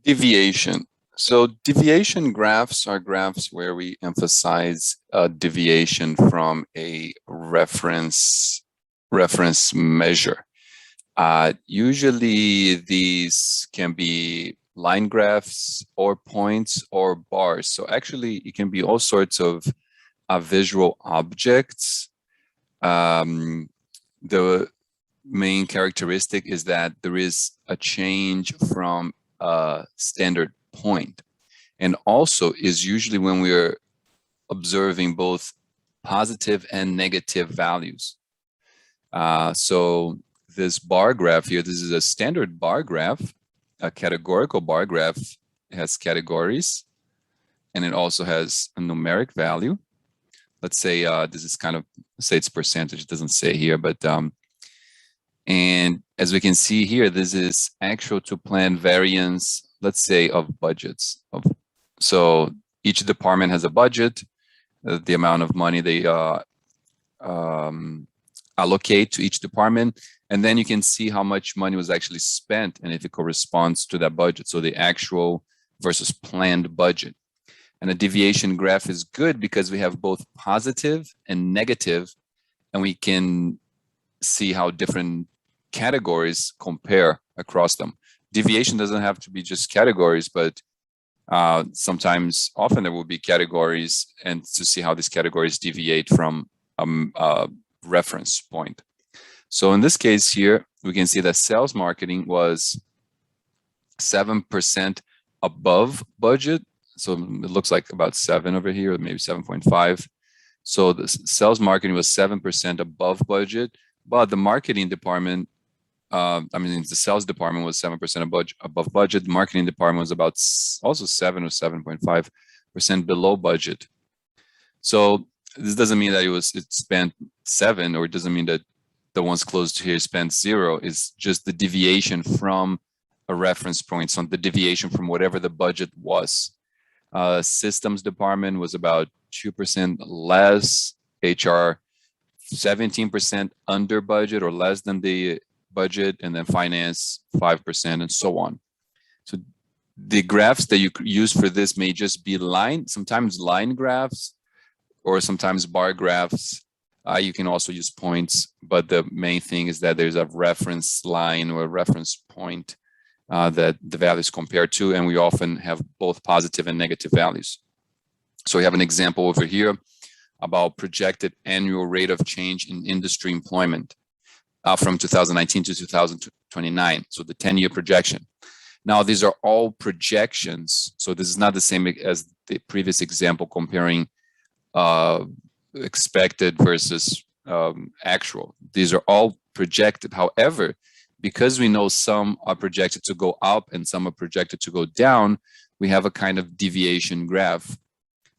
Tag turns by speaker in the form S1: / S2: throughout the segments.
S1: Deviation. So deviation graphs are graphs where we emphasize a deviation from a reference measure. Usually these can be line graphs or points or bars. So actually it can be all sorts of visual objects. The main characteristic is that there is a change from a standard point, and also is usually when we are observing both positive and negative values. So this bar graph here, this is a standard bar graph, a categorical bar graph. It has categories, and it also has a numeric value. Let's say this is kind of, say it's percentage, it doesn't say here, but and as we can see here, this is actual to plan variance, let's say, of budgets. So each department has a budget, the amount of money they allocate to each department, and then you can see how much money was actually spent and if it corresponds to that budget. So the actual versus planned budget. And a deviation graph is good because we have both positive and negative, and we can see how different categories compare across them. Deviation doesn't have to be just categories, but sometimes, often there will be categories, and to see how these categories deviate from a reference point. So in this case here, we can see that sales marketing was 7% above budget. So it looks like about 7 over here, or maybe 7.5. So the sales marketing was 7% above budget, but the marketing department, the sales department was 7% above budget. The marketing department was about also 7 or 7.5% below budget. So this doesn't mean that it spent 7, or it doesn't mean that the ones close to here spent 0. It's just the deviation from a reference point, so the deviation from whatever the budget was. Systems department was about 2% less. HR 17% under budget or less than the budget, and then finance 5%, and so on. So the graphs that you use for this may just be sometimes line graphs, or sometimes bar graphs. You can also use points, but the main thing is that there's a reference line or a reference point that the values compare to, and we often have both positive and negative values. So we have an example over here about projected annual rate of change in industry employment from 2019 to 2029, so the 10-year projection. Now, these are all projections, so this is not the same as the previous example comparing expected versus actual. These are all projected. However, because we know some are projected to go up and some are projected to go down, we have a kind of deviation graph.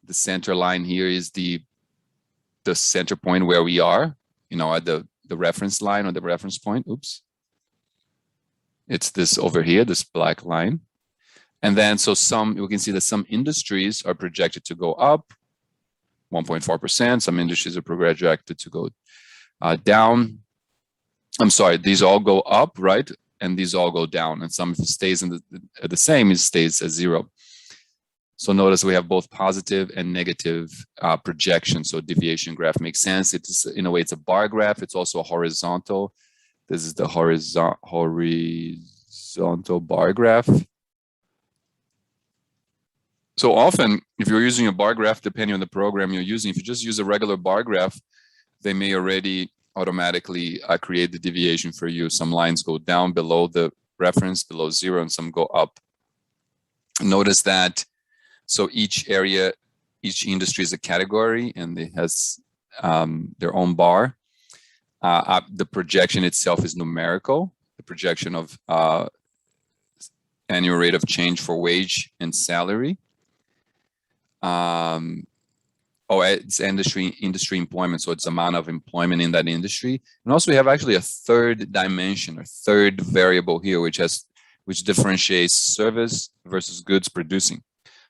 S1: The center line here is the center point where we are, at the reference line or the reference point. Oops. It's this over here, this black line. And then so we can see that some industries are projected to go up 1.4%. Some industries are projected to go down. I'm sorry, these all go up, right? And these all go down. And some, if it stays the same, it stays at 0. So notice we have both positive and negative projections. So deviation graph makes sense. It's, in a way, it's a bar graph. It's also a horizontal. This is the horizontal bar graph. So often, if you're using a bar graph, depending on the program you're using, if you just use a regular bar graph, they may already automatically create the deviation for you. Some lines go down below the reference, below 0, and some go up. Notice that, so each area, each industry is a category, and it has their own bar. The projection itself is numerical. The projection of annual rate of change for wage and salary. It's industry employment, so it's amount of employment in that industry. And also we have actually a third dimension, or third variable here, which differentiates service versus goods producing.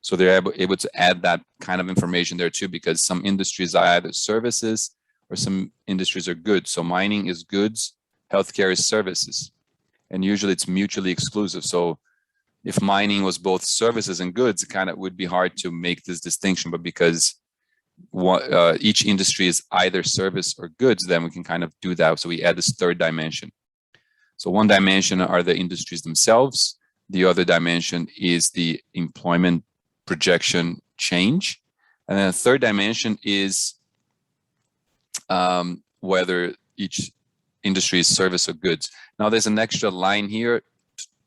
S1: So they're able to add that kind of information there too, because some industries are either services or some industries are goods. So mining is goods, healthcare is services, and usually it's mutually exclusive. So If mining was both services and goods, it kind of would be hard to make this distinction, but because each industry is either service or goods, then we can kind of do that. So we add this third dimension. So one dimension are the industries themselves. The other dimension is the employment projection change. And then the third dimension is whether each industry is service or goods. Now there's an extra line here,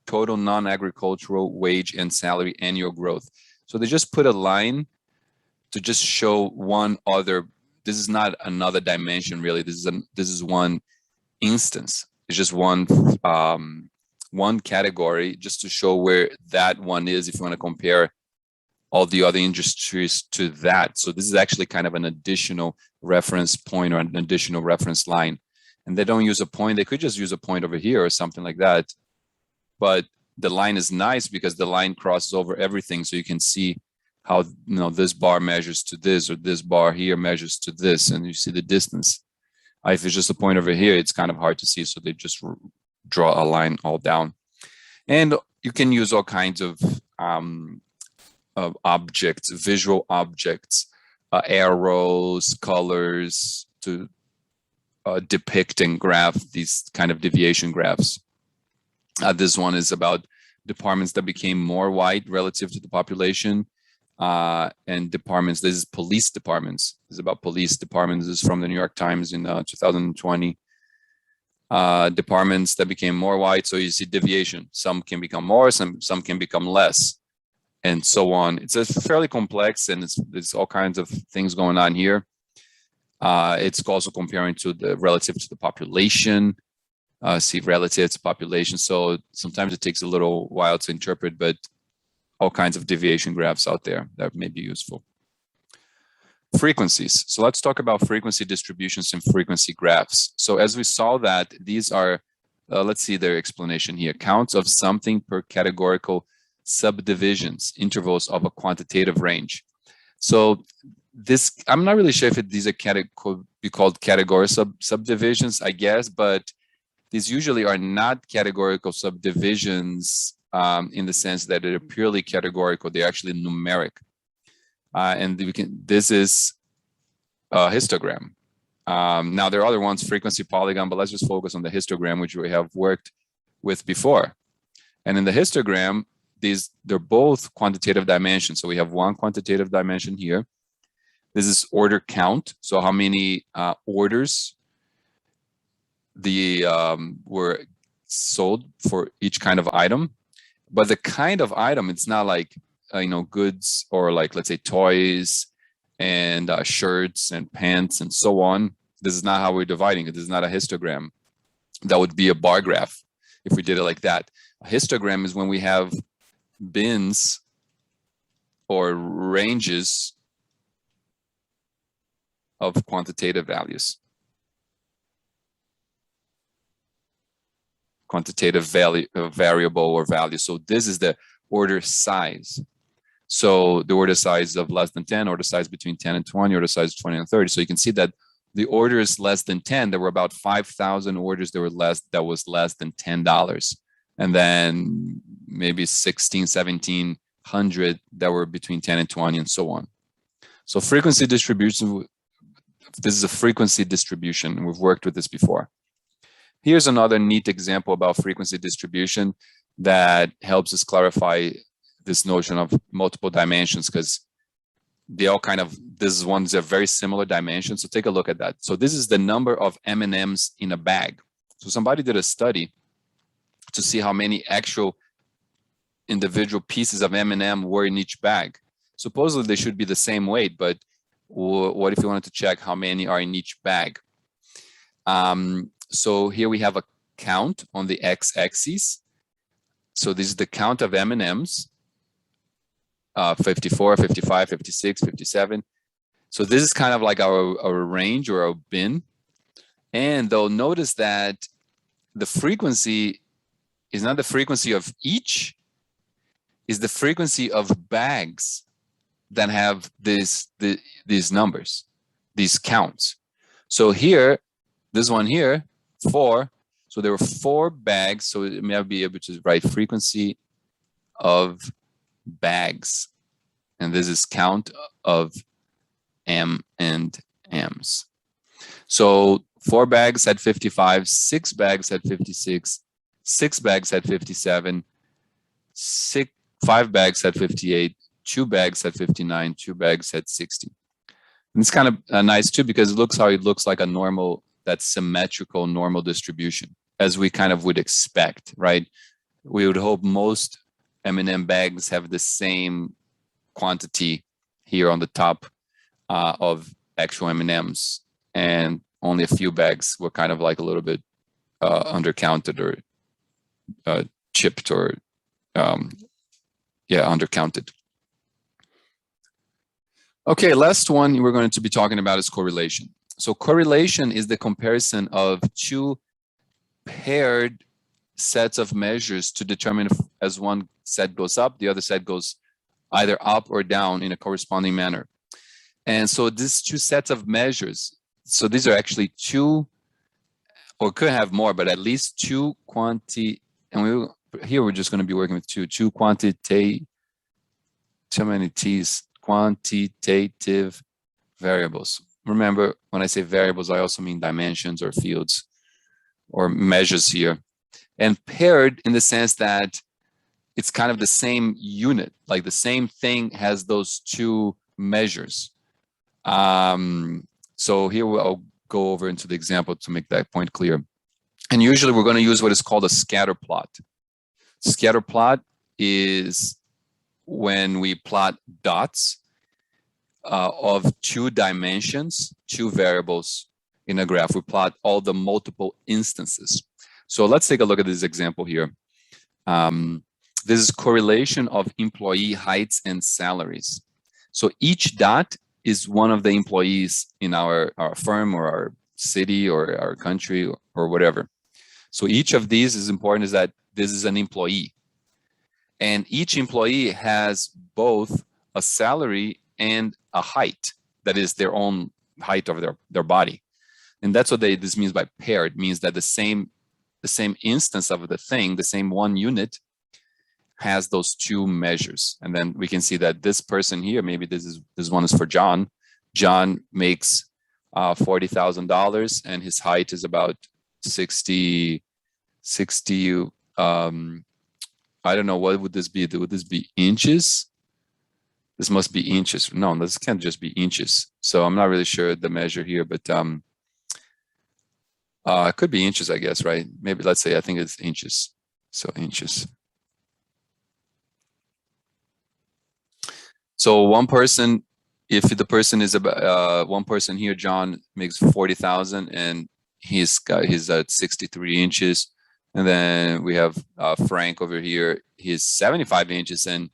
S1: total non-agricultural wage and salary annual growth. So they just put a line to just show one other, this is not another dimension really, this is one instance. It's just one category just to show where that one is if you want to compare all the other industries to that. So this is actually kind of an additional reference point or an additional reference line. And they don't use a point, they could just use a point over here or something like that. But the line is nice because the line crosses over everything, so you can see how this bar measures to this, or this bar here measures to this, and you see the distance. If it's just a point over here, it's kind of hard to see, so they just draw a line all down. And you can use all kinds of objects, visual objects, arrows, colors to depict and graph these kind of deviation graphs. This one is about departments that became more white relative to the population, and departments. This is police departments. This is about police departments. This is from the New York Times in 2020. Departments that became more white. So you see deviation. Some can become more, some can become less, and so on. It's a fairly complex, and there's all kinds of things going on here. It's also comparing to the relative to the population. See relative to population. So sometimes it takes a little while to interpret, but all kinds of deviation graphs out there that may be useful. Frequencies. So let's talk about frequency distributions and frequency graphs. So as we saw that these are, let's see their explanation here, counts of something per categorical subdivisions, intervals of a quantitative range. So this, I'm not really sure if these are could be called category subdivisions, I guess, but these usually are not categorical subdivisions in the sense that they're purely categorical. They're actually numeric. And this is a histogram. Now there are other ones, frequency polygon, but let's just focus on the histogram, which we have worked with before. And in the histogram, they're both quantitative dimensions. So we have one quantitative dimension here. This is order count. So how many orders were sold for each kind of item. But the kind of item, it's not like goods or like, let's say, toys and shirts and pants and so on. This is not how we're dividing it. This is not a histogram. That would be a bar graph if we did it like that. A histogram is when we have bins or ranges of quantitative values. Quantitative value, variable or value. So this is the order size. So the order size of less than 10, order size between 10 and 20, order size 20 and 30. So you can see that the orders less than 10, there were about 5,000 orders that was less than $10. And then maybe 1,700 that were between 10 and 20 and so on. So frequency distribution, this is a frequency distribution. We've worked with this before. Here's another neat example about frequency distribution that helps us clarify this notion of multiple dimensions, because they all kind of, these ones are very similar dimensions. So take a look at that. So this is the number of M&Ms in a bag. So somebody did a study to see how many actual individual pieces of M&M were in each bag. Supposedly they should be the same weight, but what if you wanted to check how many are in each bag? So here we have a count on the x-axis. So this is the count of M&Ms, 54, 55, 56, 57. So this is kind of like our range or our bin. And they'll notice that the frequency is not the frequency of each, is the frequency of bags that have these numbers, these counts. So here, this one here, 4. So there were 4 bags. So it may be able to write frequency of bags. And this is count of M and M's. So 4 bags had 55, 6 bags had 56, 6 bags had 57, 5 bags had 58, 2 bags had 59, 2 bags had 60. And it's kind of nice too, because it looks like a normal, that symmetrical normal distribution, as we kind of would expect, right? We would hope most M&M bags have the same quantity here on the top of actual M&Ms, and only a few bags were kind of like a little bit undercounted or chipped or undercounted. Okay, last one we're going to be talking about is correlation. So correlation is the comparison of two paired sets of measures to determine if, as one set goes up, the other set goes either up or down in a corresponding manner. And so these two sets of measures, so these are actually two, or could have more, but at least two here we're just going to be working with two quantitative, too many T's, quantitative variables. Remember, when I say variables, I also mean dimensions or fields or measures here. And paired in the sense that it's kind of the same unit, like the same thing has those two measures. So here I'll go over into the example to make that point clear. And usually we're going to use what is called a scatter plot. Scatter plot is when we plot dots of 2 dimensions, 2 variables in a graph. We plot all the multiple instances. So let's take a look at this example here. This is correlation of employee heights and salaries. So each dot is one of the employees in our firm or our city or our country or whatever. So each of these is important, is that this is an employee. And each employee has both a salary and a height, that is their own height of their body. And that's what this means by paired. It means that the same instance of the thing, the same one unit, has those 2 measures. And then we can see that this person here, maybe this one is for John. John makes $40,000 and his height is about 60, I don't know, what would this be? Would this be inches? This must be inches. No, this can't just be inches. So I'm not really sure the measure here, but it could be inches, I guess, right? Maybe let's say, I think it's inches. So inches. So one person, if the person is about one person here, John makes 40,000 and he's at 63 inches. And then we have Frank over here. He's 75 inches and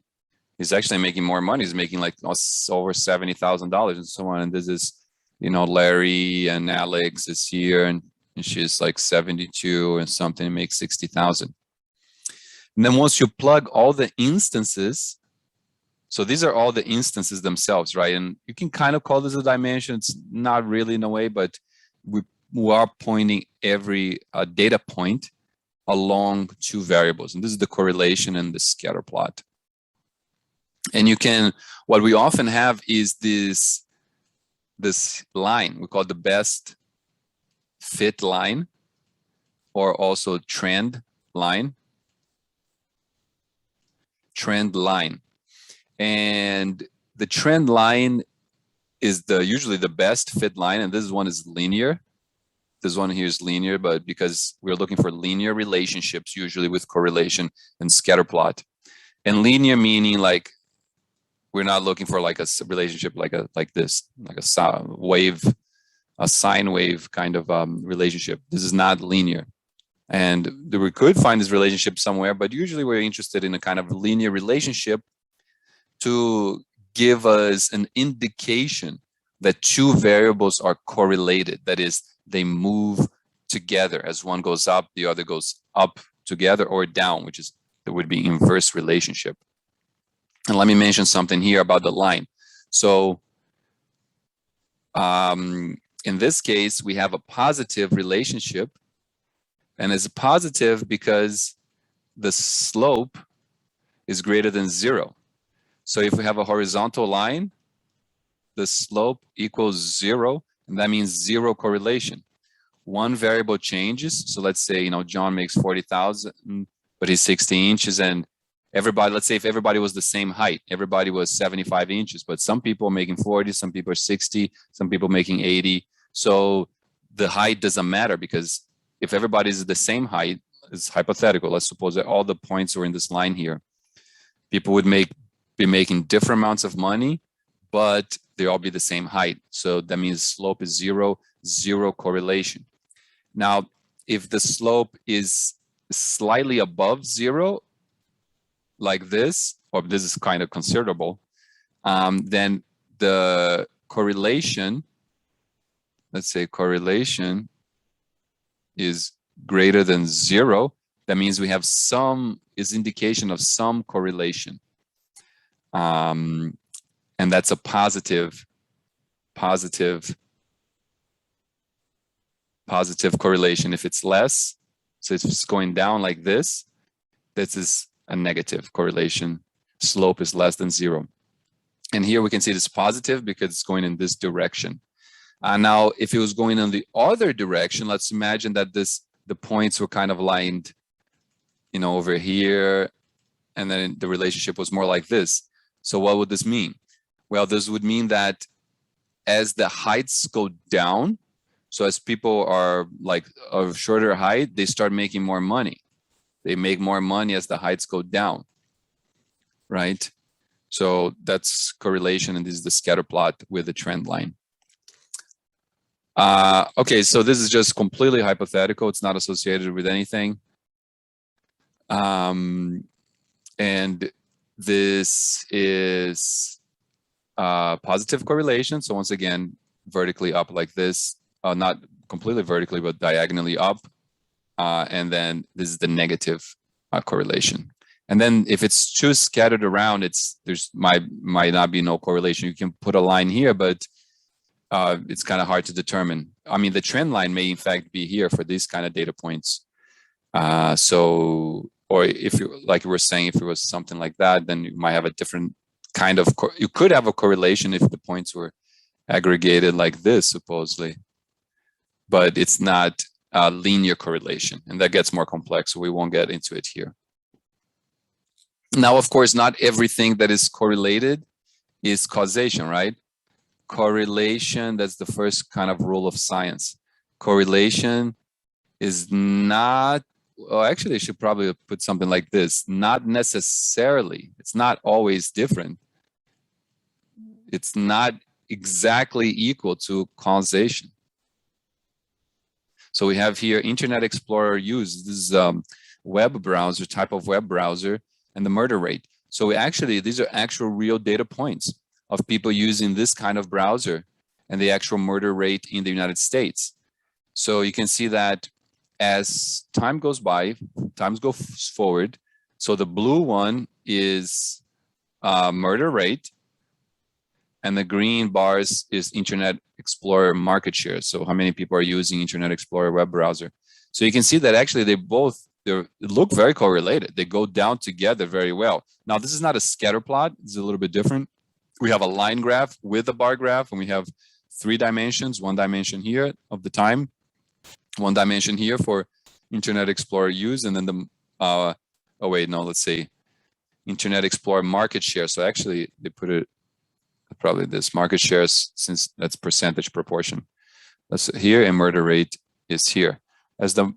S1: he's actually making more money. He's making like over $70,000 and so on. And this is, Larry and Alex is here and she's like 72 and something, and makes 60,000. And then once you plug all the instances, so these are all the instances themselves, right? And you can kind of call this a dimension. It's not really in a way, but we are pointing every data point along 2 variables. And this is the correlation and the scatter plot. And what we often have is this line, we call it the best fit line, or also trend line. And the trend line is usually the best fit line, and this one is linear. This one here is linear, but because we're looking for linear relationships, usually with correlation and scatter plot. And linear meaning like we're not looking for like a relationship like this, like a sine wave kind of relationship. This is not linear. And we could find this relationship somewhere, but usually we're interested in a kind of linear relationship to give us an indication that 2 variables are correlated. That is, they move together. As one goes up, the other goes up together, or down, there would be inverse relationship. And let me mention something here about the line. So in this case, we have a positive relationship, and it's positive because the slope is greater than 0. So if we have a horizontal line, the slope equals 0, and that means 0 correlation. One variable changes. So let's say, John makes 40,000, but he's 60 inches, and everybody, let's say if everybody was the same height, everybody was 75 inches, but some people are making 40, some people are 60, some people making 80. So the height doesn't matter, because if everybody's the same height, it's hypothetical. Let's suppose that all the points were in this line here. People would be making different amounts of money, but they all be the same height. So that means slope is 0, 0 correlation. Now, if the slope is slightly above 0, like this, or this is kind of considerable, then the correlation, let's say correlation is greater than 0. That means we have is indication of some correlation. And that's a positive correlation. If it's less, so if it's going down like this is a negative correlation. Slope is less than 0. And here we can see it's positive because it's going in this direction. Now, if it was going in the other direction, let's imagine that the points were kind of lined, over here, and then the relationship was more like this. So what would this mean? Well, this would mean that as the heights go down, so as people are like of shorter height, they start making more money. They make more money as the heights go down, right? So that's correlation, and this is the scatter plot with the trend line. Okay, so this is just completely hypothetical. It's not associated with anything. And this is positive correlation. So once again, vertically up like this, not completely vertically, but diagonally up. And then this is the negative correlation. And then if it's too scattered around, there's might not be no correlation. You can put a line here, but it's kind of hard to determine. I mean, the trend line may in fact be here for these kind of data points. Or if you, like you were saying, if it was something like that, then you might have a different kind of, you could have a correlation if the points were aggregated like this, supposedly. But it's not a linear correlation, and that gets more complex, so we won't get into it here. Now, of course, not everything that is correlated is causation, right? Correlation, that's the first kind of rule of science. Correlation is not, well, actually I should probably put something like this, not necessarily, it's not always different. It's not exactly equal to causation. So we have here Internet Explorer use, this is web browser, type of web browser, and the murder rate. So these are actual real data points of people using this kind of browser and the actual murder rate in the United States. So you can see that as time goes by, times go forward. So the blue one is murder rate, and the green bars is Internet Explorer market share. So how many people are using Internet Explorer web browser? So you can see that actually they look very correlated. They go down together very well. Now, this is not a scatter plot. It's a little bit different. We have a line graph with a bar graph, and we have 3 dimensions, 1 dimension here of the time, 1 dimension here for Internet Explorer use, and then let's see, Internet Explorer market share. So actually they put it probably this market shares, since that's percentage proportion. That's here, and murder rate is here. As the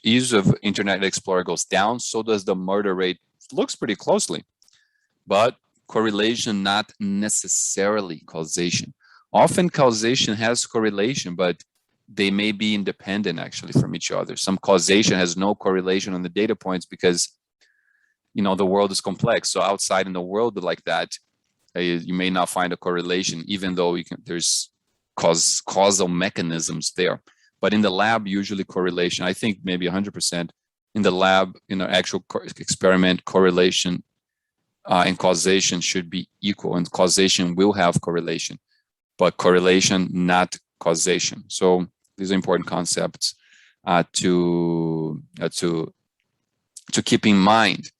S1: use of Internet Explorer goes down, so does the murder rate. Looks pretty closely, but correlation, not necessarily causation. Often causation has correlation, but they may be independent actually from each other. Some causation has no correlation on the data points because, the world is complex. So outside in the world like that, you may not find a correlation, even though there's causal mechanisms there. But in the lab, usually correlation, I think maybe 100% in the lab, actual experiment, correlation and causation should be equal, and causation will have correlation, but correlation, not causation. So these are important concepts to keep in mind.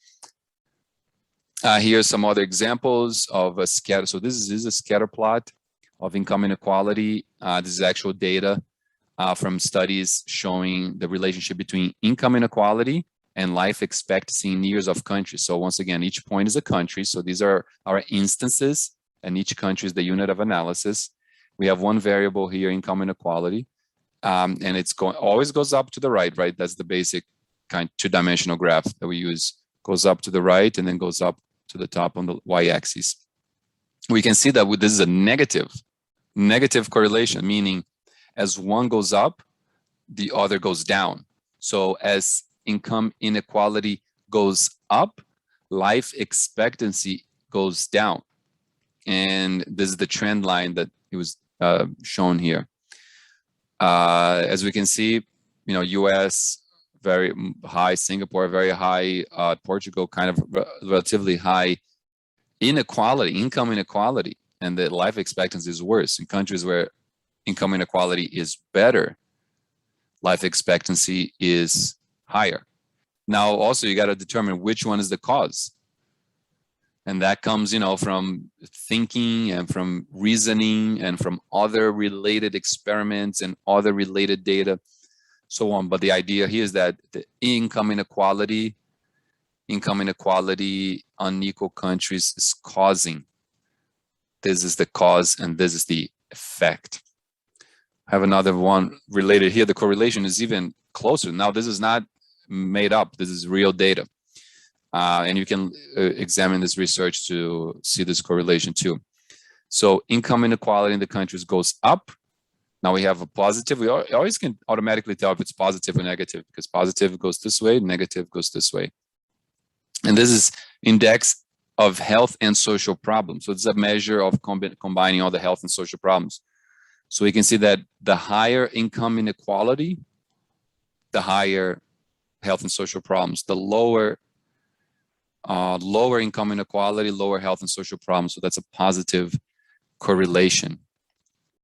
S1: Here are some other examples of a scatter. So this is a scatter plot of income inequality. This is actual data from studies showing the relationship between income inequality and life expectancy in years of countries. So once again, each point is a country. So these are our instances, and each country is the unit of analysis. We have one variable here, income inequality, and it's always goes up to the right, right? That's the basic kind two-dimensional graph that we use. Goes up to the right and then goes up to the top on the y-axis. We can see that this is a negative correlation, meaning as one goes up, the other goes down. So as income inequality goes up, life expectancy goes down. And this is the trend line that it was shown here. As we can see, US, very high, Singapore, very high, Portugal, kind of relatively high inequality, income inequality, and the life expectancy is worse. In countries where income inequality is better, life expectancy is higher. Now, also, you got to determine which one is the cause. And that comes, from thinking and from reasoning and from other related experiments and other related data, so on. But the idea here is that the income inequality, unequal countries is causing. This is the cause and this is the effect. I have another one related here. The correlation is even closer. Now, this is not made up. This is real data. And you can examine this research to see this correlation too. So income inequality in the countries goes up. Now we have a positive. We always can automatically tell if it's positive or negative, because positive goes this way, negative goes this way. And this is index of health and social problems. So it's a measure of combining all the health and social problems. So we can see that the higher income inequality, the higher health and social problems. The lower income inequality, lower health and social problems. So that's a positive correlation.